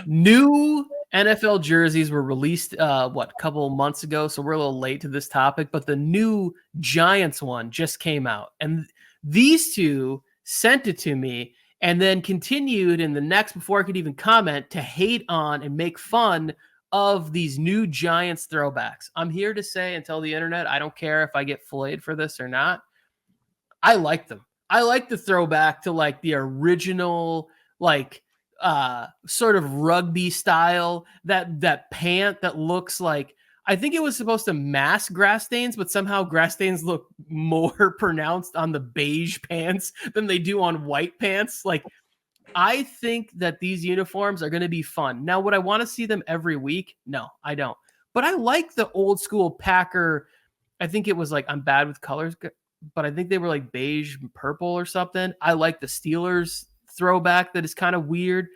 New NFL jerseys were released, a couple months ago, so we're a little late to this topic, but the new Giants one just came out. And these two sent it to me and then continued in the next, before I could even comment, to hate on and make fun of these new Giants throwbacks. I'm here to say and tell the internet, I don't care if I get flayed for this or not. I like them. I like the throwback to like the original, like sort of rugby style, that pant that looks like, I think it was supposed to mask grass stains, but somehow grass stains look more pronounced on the beige pants than they do on white pants. Like, I think that these uniforms are going to be fun. Now, would I want to see them every week? No, I don't. But I like the old school Packer. I think it was like, I'm bad with colors, but I think they were like beige and purple or something. I like the Steelers throwback that is kind of weird.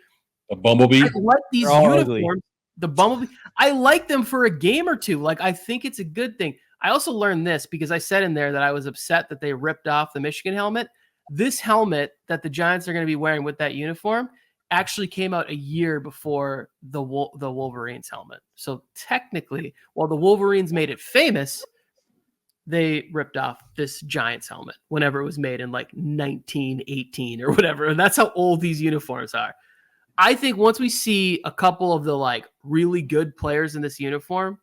The Bumblebee. I like these uniforms. The Bumblebee. I like them for a game or two. Like, I think it's a good thing. I also learned this because I said in there that I was upset that they ripped off the Michigan helmet. This helmet that the Giants are going to be wearing with that uniform actually came out a year before the Wolverines helmet. So technically, while the Wolverines made it famous, they ripped off this Giants helmet whenever it was made in like 1918 or whatever. And that's how old these uniforms are. I think once we see a couple of the like really good players in this uniform,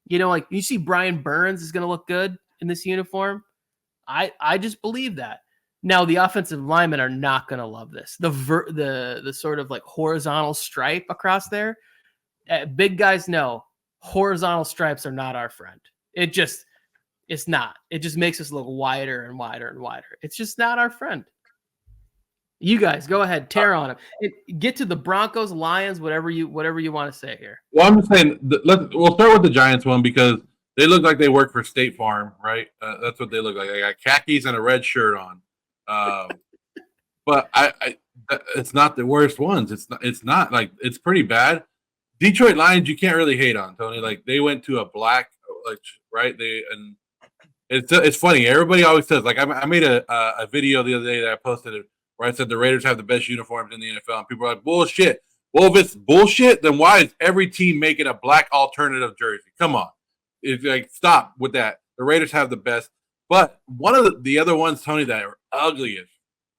you know, like you see Brian Burns is going to look good in this uniform. I just believe that. Now the offensive linemen are not going to love this. The sort of like horizontal stripe across there. Big guys know horizontal stripes are not our friend. It's not. It just makes us look wider and wider and wider. It's just not our friend. You guys go ahead, tear on them. Get to the Broncos, Lions, whatever you want to say here. Well, I'm just saying, we'll start with the Giants one because they look like they work for State Farm, right? That's what they look like. They got khakis and a red shirt on. But it's not the worst ones. It's not like, it's pretty bad. Detroit Lions, you can't really hate on, Tony. Like, they went to a black, like, right? And it's funny. Everybody always says, like, I made a video the other day that I posted it where I said the Raiders have the best uniforms in the NFL. And people are like, bullshit. Well, if it's bullshit, then why is every team making a black alternative jersey? Come on. It's like, stop with that. The Raiders have the best. But one of the other ones, Tony, that are ugliest.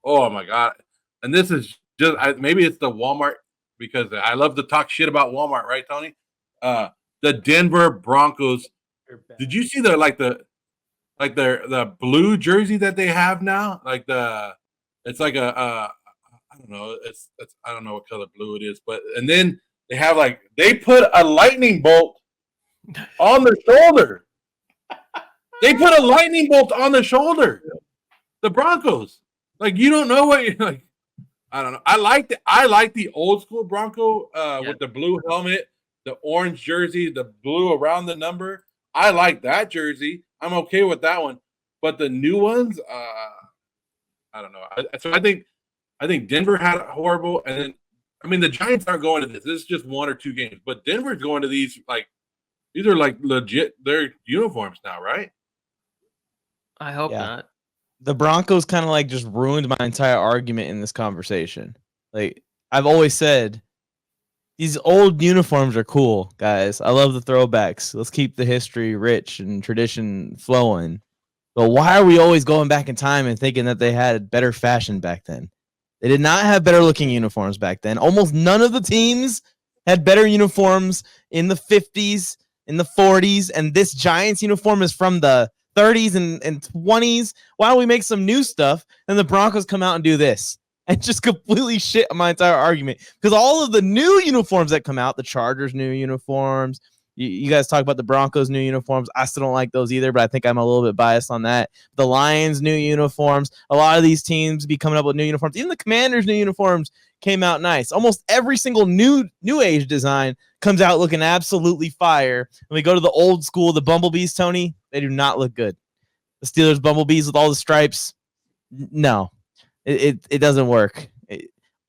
Oh, my God. And this is just maybe it's the Walmart, because I love to talk shit about Walmart, right, Tony? The Denver Broncos. Did you see the blue jersey that they have now? Like it's like I don't know. It's I don't know what color blue it is, but and then they have they put a lightning bolt on the shoulder. They put a lightning bolt on the shoulder. The Broncos. Like, you don't know what you're like. I don't know. I like the old school Bronco with the blue helmet, the orange jersey, the blue around the number. I like that jersey. I'm okay with that one. But the new ones, I don't know. So I think Denver had it horrible, and then I mean the Giants aren't going to this. This is just one or two games, but Denver's going to these these are legit. They're uniforms now, right? I hope not. The Broncos kind of just ruined my entire argument in this conversation. Like, I've always said, these old uniforms are cool, guys. I love the throwbacks. Let's keep the history rich and tradition flowing. But why are we always going back in time and thinking that they had better fashion back then? They did not have better looking uniforms back then. Almost none of the teams had better uniforms in the 50s, in the 40s, and this Giants uniform is from the 30s and 20s. Why don't we make some new stuff and the Broncos come out and do this and just completely shit on my entire argument? Because all of the new uniforms that come out, the Chargers new uniforms, you guys talk about the Broncos new uniforms. I still don't like those either, but I think I'm a little bit biased on that. The Lions new uniforms, a lot of these teams be coming up with new uniforms. Even the Commanders new uniforms came out nice. Almost every single new age design comes out looking absolutely fire. When we go to the old school, the Bumblebees, Tony, they do not look good. The Steelers Bumblebees with all the stripes, no, it doesn't work.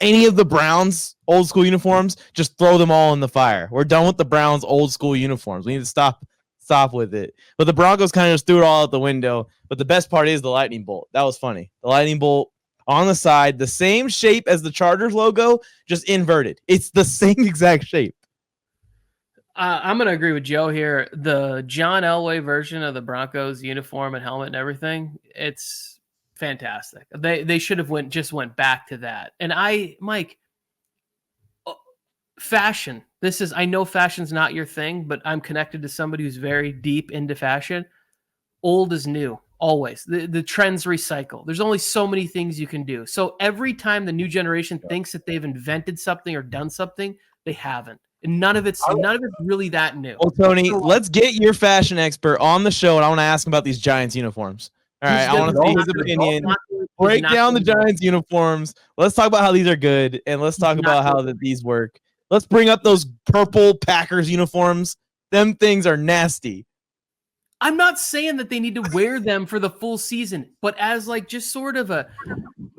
Any of the Browns old school uniforms, just throw them all in the fire. We're done with the Browns old school uniforms. We need to stop with it. But the Broncos kind of just threw it all out the window. But the best part is the lightning bolt. That was funny. The lightning bolt, on the side, the same shape as the Chargers logo, just inverted. It's the same exact shape. I'm going to agree with Joe here. The John Elway version of the Broncos uniform and helmet and everything, it's fantastic. They should have went back to that. And Mike, fashion. I know fashion's not your thing, but I'm connected to somebody who's very deep into fashion. Old is new, always. The trends recycle. There's only so many things you can do. So every time the new generation thinks that they've invented something or done something, they haven't. And none of it's really that new. Well, Tony, let's get your fashion expert on the show, and I want to ask him about these Giants uniforms. All right, I want to see his opinion. Break down the Giants uniforms. Let's talk about how these are good, and let's talk about how these work. Let's bring up those purple Packers uniforms. Them things are nasty. I'm not saying that they need to wear them for the full season, but as like just sort of a,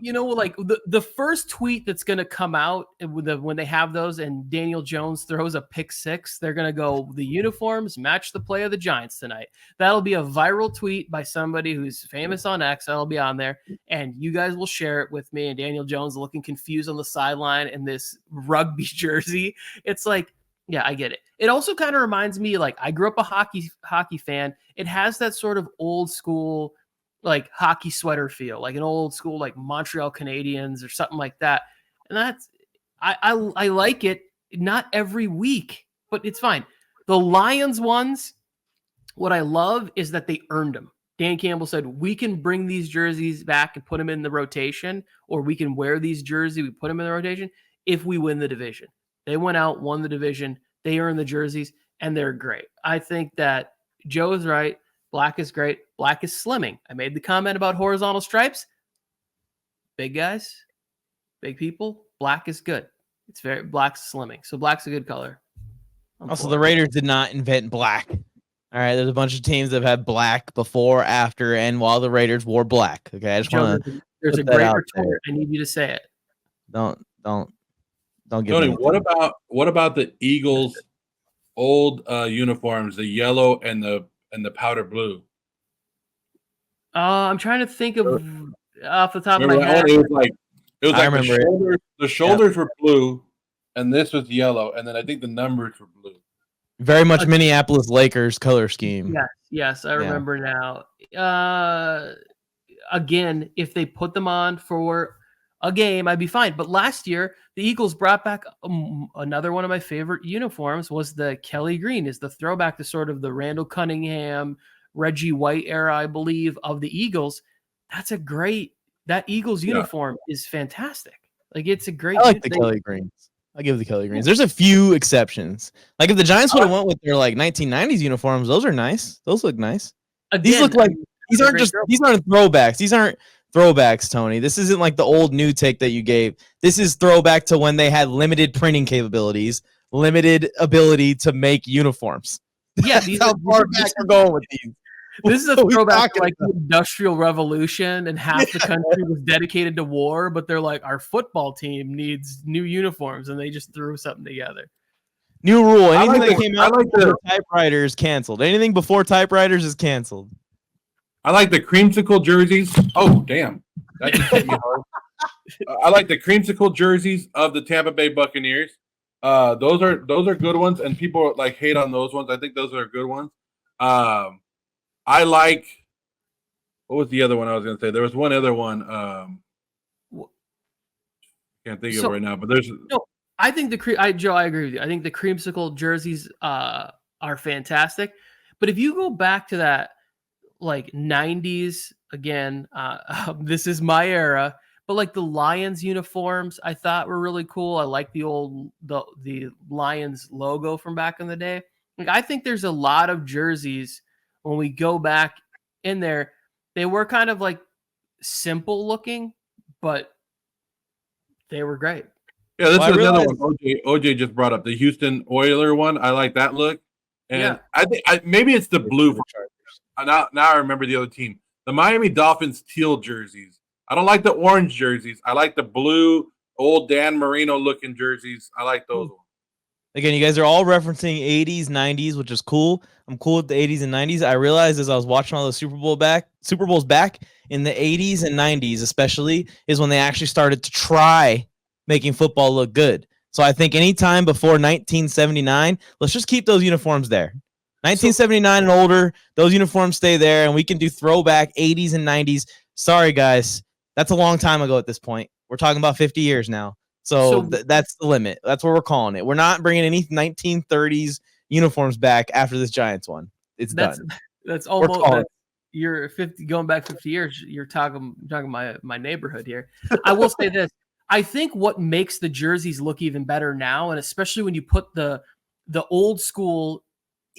like the first tweet that's going to come out when they have those and Daniel Jones throws a pick six, they're going to go, the uniforms match the play of the Giants tonight. That'll be a viral tweet by somebody who's famous on X. That'll be on there, and you guys will share it with me. And Daniel Jones looking confused on the sideline in this rugby jersey. It's like, yeah, I get it. It also kind of reminds me, like, I grew up a hockey fan. It has that sort of old school, like, hockey sweater feel, like an old school, like Montreal Canadiens or something like that. And that's, I like it. Not every week, but it's fine. The Lions ones, what I love is that they earned them. Dan Campbell said, we can bring these jerseys back and put them in the rotation, or we can wear these jerseys, we put them in the rotation if we win the division. They went out, won the division. They earned the jerseys, and they're great. I think that Joe is right. Black is great. Black is slimming. I made the comment about horizontal stripes. Big guys, big people. Black is good. Black's slimming. So black's a good color. Also, the Raiders did not invent black. All right, there's a bunch of teams that have had black before, after, and while the Raiders wore black. Okay, I just want to. There's a great retort. I need you to say it. Don't give Tony, me what about the Eagles' old uniforms, the yellow and the powder blue? I'm trying to think of off the top of my head. It was like the shoulders were blue, and this was yellow, and then I think the numbers were blue. Very much Minneapolis Lakers color scheme. Yes, I remember now. Again, if they put them on for a game, I'd be fine. But last year, the Eagles brought back another one of my favorite uniforms was the Kelly Green, is the throwback to sort of the Randall Cunningham, Reggie White era, I believe, of the Eagles. That Eagles uniform is fantastic. Like, it's a great. I like the Kelly Greens. I give the Kelly Greens. There's a few exceptions. Like if the Giants would have went with their like 1990s uniforms, those are nice. Those look nice. Again, these look like these aren't throwbacks. These aren't throwbacks, Tony. This isn't like the old new take that you gave. This is throwback to when they had limited printing capabilities, limited ability to make uniforms. Yeah, these how far back we're going with these. This is a throwback to like the Industrial Revolution, and half the country was dedicated to war, but they're like, our football team needs new uniforms, and they just threw something together. New rule. Anything that came out before typewriters canceled. Anything before typewriters is canceled. I like the creamsicle jerseys. Oh, damn. That just hit me hard. I like the creamsicle jerseys of the Tampa Bay Buccaneers. Those are good ones, and people like hate on those ones. I think those are good ones. I like, what was the other one I was going to say? There was one other one. Can't think of it right now, but there's. No, I think Joe, I agree with you. I think the creamsicle jerseys are fantastic. But if you go back to that, like 90s, again, this is my era, but like the Lions uniforms, I thought were really cool. I like the Lions logo from back in the day. Like, I think there's a lot of jerseys when we go back in there, they were kind of like simple looking, but they were great. Yeah, this is another one OJ just brought up, the Houston Oiler one. I like that look. And I think maybe it's the blue. Now I remember the other team. The Miami Dolphins teal jerseys. I don't like the orange jerseys. I like the blue, old Dan Marino looking jerseys. I like those ones. Again, you guys are all referencing 80s, 90s, which is cool. I'm cool with the 80s and 90s. I realized as I was watching all the Super Bowls back in the 80s and 90s, especially, is when they actually started to try making football look good. So I think anytime before 1979, let's just keep those uniforms there. 1979 and older, those uniforms stay there, and we can do throwback 80s and 90s. Sorry, guys. That's a long time ago at this point. We're talking about 50 years now. So that's the limit. That's what we're calling it. We're not bringing any 1930s uniforms back after this Giants one. It's done. That's almost you're 50 going back 50 years. You're talking my neighborhood here. I will say this. I think what makes the jerseys look even better now, and especially when you put the old school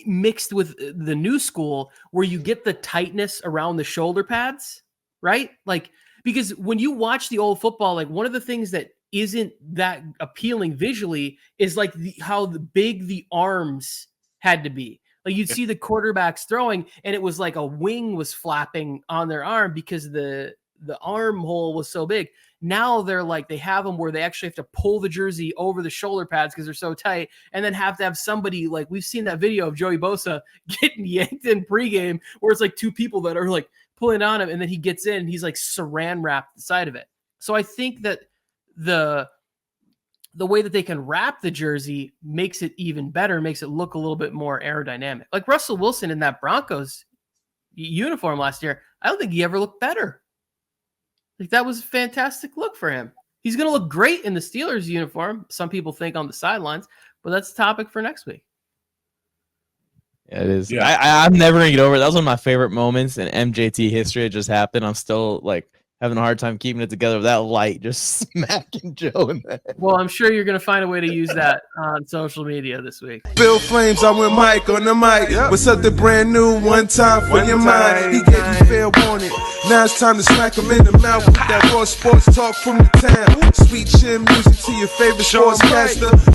mixed with the new school, where you get the tightness around the shoulder pads, right? Like, because when you watch the old football, like one of the things that isn't that appealing visually is like how big the arms had to be. Like you'd see the quarterbacks throwing and it was like a wing was flapping on their arm because the armhole was so big. Now they're like, they have them where they actually have to pull the jersey over the shoulder pads because they're so tight, and then have to have somebody, like we've seen that video of Joey Bosa getting yanked in pregame where it's like two people that are like pulling on him, and then he gets in and he's like saran wrapped the side of it. So I think that the way that they can wrap the jersey makes it even better, makes it look a little bit more aerodynamic. Like Russell Wilson in that Broncos uniform last year, I don't think he ever looked better. Like that was a fantastic look for him. He's going to look great in the Steelers uniform. Some people think on the sidelines, but that's a topic for next week. Yeah, it is. Yeah. I'm never going to get over it. That was one of my favorite moments in MJT history. It just happened. I'm still like having a hard time keeping it together with that light just smacking Joe in the head. Well, I'm sure you're going to find a way to use that on social media this week. Bill Flames, I'm with Mike on the mic. With something brand new, one time for your mind. He gave you fair warning. Now it's time to smack him in the mouth with that raw sports talk from the town. Sweet chin music to your favorite sportscaster.